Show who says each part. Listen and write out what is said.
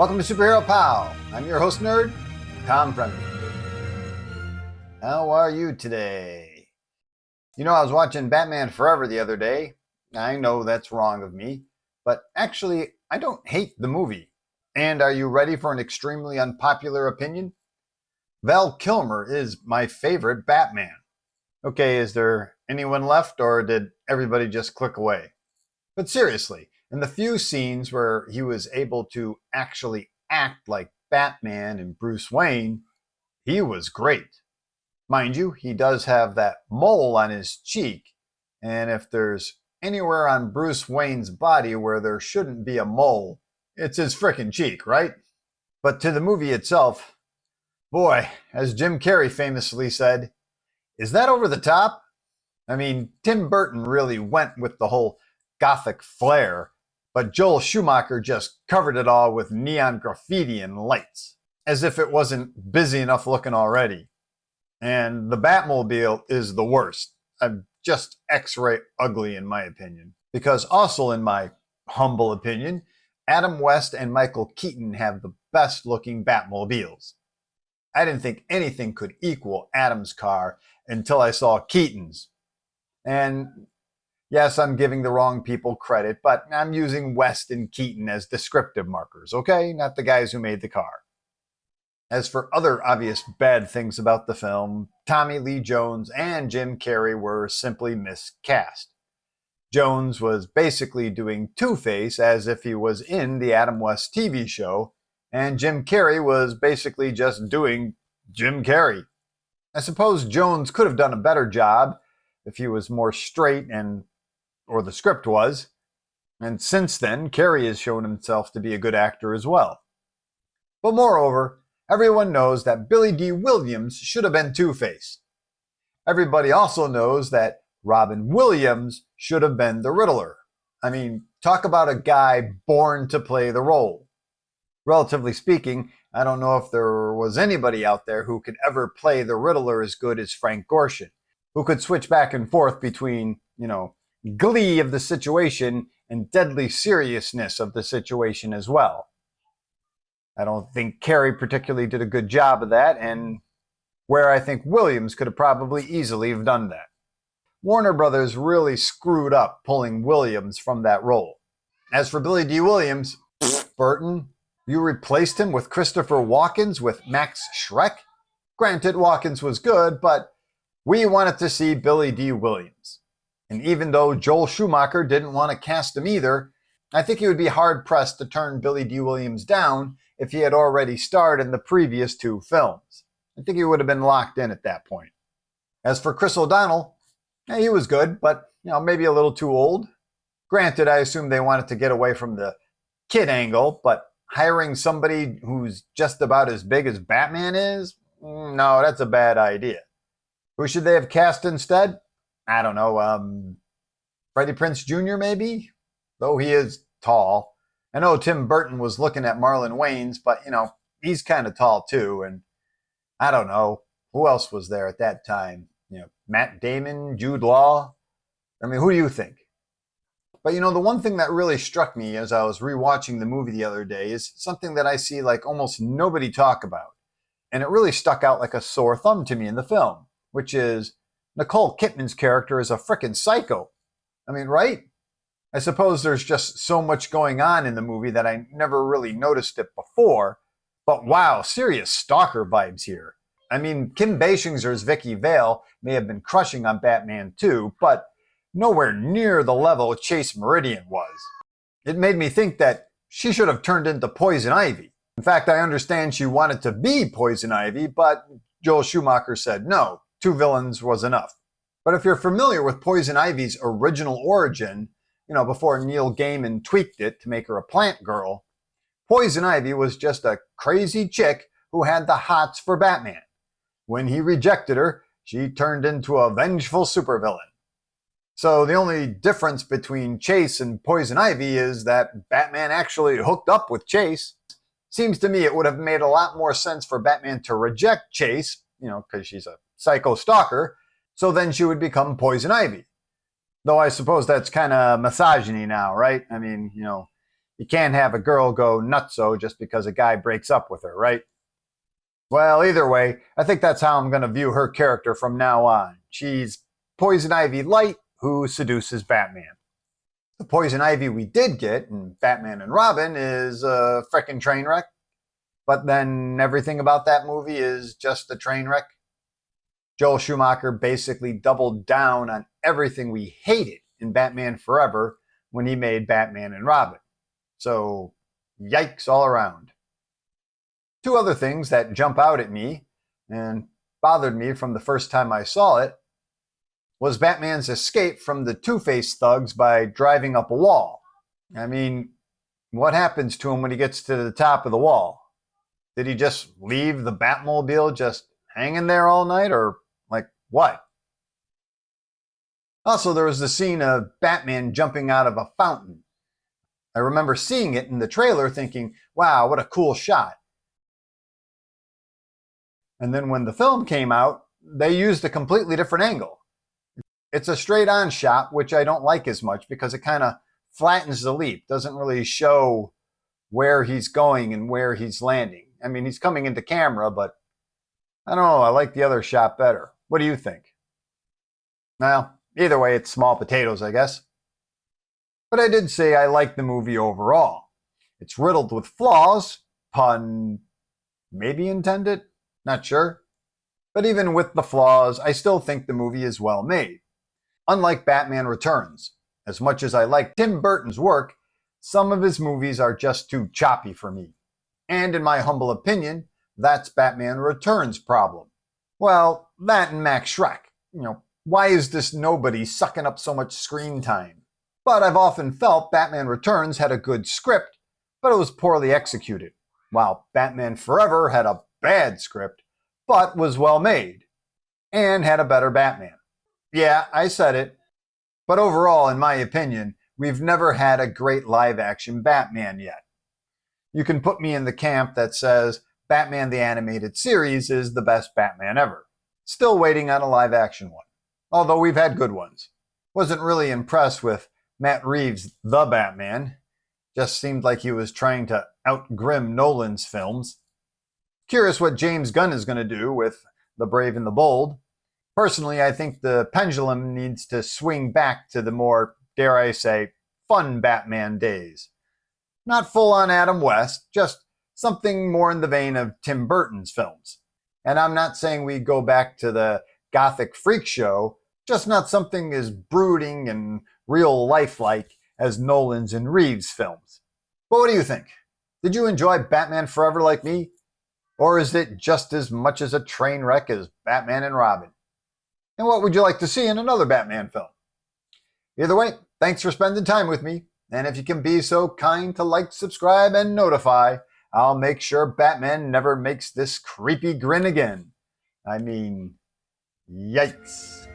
Speaker 1: Welcome to Superhero Pow. I'm your host nerd, Tom Fremden. How are you today? You know, I was watching Batman Forever the other day. I know that's wrong of me, but actually, I don't hate the movie. And are you ready for an extremely unpopular opinion? Val Kilmer is my favorite Batman. Okay, is there anyone left, or did everybody just click away? But seriously, in the few scenes where he was able to actually act like Batman and Bruce Wayne, he was great. Mind you, he does have that mole on his cheek, and if there's anywhere on Bruce Wayne's body where there shouldn't be a mole, it's his frickin' cheek, right? But to the movie itself, boy, as Jim Carrey famously said, is that over the top? I mean, Tim Burton really went with the whole gothic flair, but Joel Schumacher just covered it all with neon graffiti and lights, as if it wasn't busy enough looking already. And the Batmobile is the worst. Just X-ray ugly in my opinion. Because also in my humble opinion, Adam West and Michael Keaton have the best looking Batmobiles. I didn't think anything could equal Adam's car until I saw Keaton's. And yes, I'm giving the wrong people credit, but I'm using West and Keaton as descriptive markers, okay? Not the guys who made the car. As for other obvious bad things about the film, Tommy Lee Jones and Jim Carrey were simply miscast. Jones was basically doing Two-Face as if he was in the Adam West TV show, and Jim Carrey was basically just doing Jim Carrey. I suppose Jones could have done a better job if he was more straight or the script was. And since then, Carrey has shown himself to be a good actor as well. But moreover, everyone knows that Billy D. Williams should have been Two-Face. Everybody also knows that Robin Williams should have been the Riddler. I mean, talk about a guy born to play the role. Relatively speaking, I don't know if there was anybody out there who could ever play the Riddler as good as Frank Gorshin, who could switch back and forth between, glee of the situation and deadly seriousness of the situation as well. I don't think Carrey particularly did a good job of that, and where I think Williams could have probably easily have done that. Warner Brothers really screwed up pulling Williams from that role. As for Billy D. Williams, Burton, you replaced him with Christopher Walken with Max Schreck? Granted, Walken was good, but we wanted to see Billy D. Williams. And even though Joel Schumacher didn't want to cast him either, I think he would be hard-pressed to turn Billy D. Williams down if he had already starred in the previous two films. I think he would have been locked in at that point. As for Chris O'Donnell, he was good, but maybe a little too old. Granted, I assume they wanted to get away from the kid angle, but hiring somebody who's just about as big as Batman is? No, that's a bad idea. Who should they have cast instead? I don't know, Freddie Prinze Jr. maybe? Though he is tall. I know Tim Burton was looking at Marlon Wayans, but, he's kind of tall too. And I don't know, who else was there at that time? Matt Damon, Jude Law? I mean, who do you think? But, the one thing that really struck me as I was rewatching the movie the other day is something that I see like almost nobody talk about. And it really stuck out like a sore thumb to me in the film, which is Nicole Kidman's character is a frickin' psycho. I mean, right? I suppose there's just so much going on in the movie that I never really noticed it before. But wow, serious stalker vibes here. I mean, Kim Basinger's Vicky Vale may have been crushing on Batman too, but nowhere near the level Chase Meridian was. It made me think that she should have turned into Poison Ivy. In fact, I understand she wanted to be Poison Ivy, but Joel Schumacher said no, 2 villains was enough. But if you're familiar with Poison Ivy's original origin, before Neil Gaiman tweaked it to make her a plant girl, Poison Ivy was just a crazy chick who had the hots for Batman. When he rejected her, she turned into a vengeful supervillain. So the only difference between Chase and Poison Ivy is that Batman actually hooked up with Chase. Seems to me it would have made a lot more sense for Batman to reject Chase, because she's a psycho stalker, so then she would become Poison Ivy. Though I suppose that's kind of misogyny now, right? I mean, You can't have a girl go nutso just because a guy breaks up with her, right? Well, either way, I think that's how I'm going to view her character from now on. She's Poison Ivy Light who seduces Batman. The Poison Ivy we did get in Batman and Robin is a frickin' train wreck. But then everything about that movie is just a train wreck. Joel Schumacher basically doubled down on everything we hated in Batman Forever when he made Batman and Robin. So, yikes all around. Two other things that jump out at me and bothered me from the first time I saw it was Batman's escape from the Two-Face thugs by driving up a wall. I mean, what happens to him when he gets to the top of the wall? Did he just leave the Batmobile just hanging there all night, or like what? Also, there was the scene of Batman jumping out of a fountain. I remember seeing it in the trailer thinking, wow, what a cool shot. And then when the film came out, they used a completely different angle. It's a straight-on shot, which I don't like as much because it kind of flattens the leap, doesn't really show where he's going and where he's landing. I mean, he's coming into camera, but I don't know, I like the other shot better. What do you think? Well, either way, it's small potatoes, I guess. But I did say I like the movie overall. It's riddled with flaws, pun maybe intended, not sure. But even with the flaws, I still think the movie is well made. Unlike Batman Returns, as much as I like Tim Burton's work, some of his movies are just too choppy for me. And in my humble opinion, that's Batman Returns' problem. Well, that and Max Schreck. Why is this nobody sucking up so much screen time? But I've often felt Batman Returns had a good script, but it was poorly executed, while Batman Forever had a bad script, but was well made, and had a better Batman. Yeah, I said it. But overall, in my opinion, we've never had a great live-action Batman yet. You can put me in the camp that says Batman the Animated Series is the best Batman ever. Still waiting on a live-action one, although we've had good ones. Wasn't really impressed with Matt Reeves' The Batman. Just seemed like he was trying to out-grim Nolan's films. Curious what James Gunn is going to do with The Brave and the Bold. Personally, I think the pendulum needs to swing back to the more, dare I say, fun Batman days. Not full-on Adam West, just something more in the vein of Tim Burton's films. And I'm not saying we go back to the gothic freak show, just not something as brooding and real lifelike as Nolan's and Reeves' films. But what do you think? Did you enjoy Batman Forever like me? Or is it just as much as a train wreck as Batman and Robin? And what would you like to see in another Batman film? Either way, thanks for spending time with me. And if you can be so kind to like, subscribe, and notify, I'll make sure Batman never makes this creepy grin again. I mean, yikes.